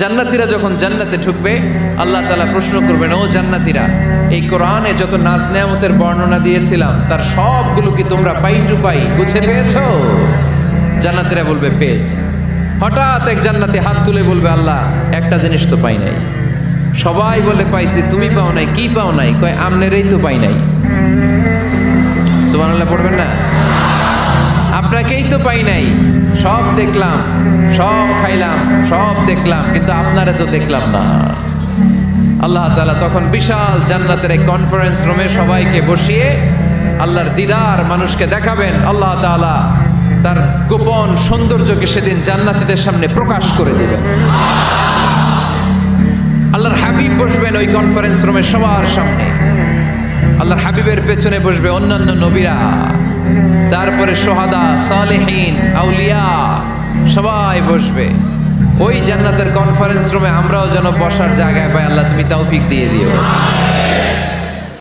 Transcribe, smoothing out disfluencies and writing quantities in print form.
জান্নাতীরা যখন জান্নাতে ঢুকবে আল্লাহ তাআলা প্রশ্ন করবেন, ও জান্নাতীরা, এই কোরআনে যত নাজ নেয়ামতের বর্ণনা দিয়েছিলাম তার সবগুলো কি তোমরা পাই টু পাই বুঝে পেয়েছো? জান্নাতীরা বলবে পেয়েছি। হঠাৎ এক জান্নাতি হাত তুলে বলবে, আল্লাহ একটা জিনিস তো পাই নাই। সবাই বলে পাইছি, তুমি পাও নাই। কি পাও নাই? কয় আমনেরই তো পাই নাই। সুবহানাল্লাহ পড়বেন না? আপনাকেই তো পাই নাই। সব দেখলাম, সব খাইলাম, সব দেখলাম, কিন্তু আপনারে তো দেখলাম না। আল্লাহ তাআলা তখন বিশাল জান্নাতের এক কনফারেন্স রুমে সবাইকে বসিয়ে আল্লাহর দিদার মানুষকে দেখাবেন। আল্লাহ তাআলা তার গোপন সৌন্দর্যকে সেদিন জান্নাতীদের সামনে প্রকাশ করে দিবেন। আল্লাহর হাবিব বসবেন ওই কনফারেন্স রুমে সবার সামনে। আল্লাহর হাবিবের পেছনে বসবে অন্যান্য নবীরা, তারপরে সোহাদা, সালেহীন, আউলিয়া সবাই বসবে। ওই জান্নাতের কনফারেন্স রুমে আমরাও যেন বসার জায়গায় পাই, আল্লাহ তুমি তৌফিক দিয়ে দিও।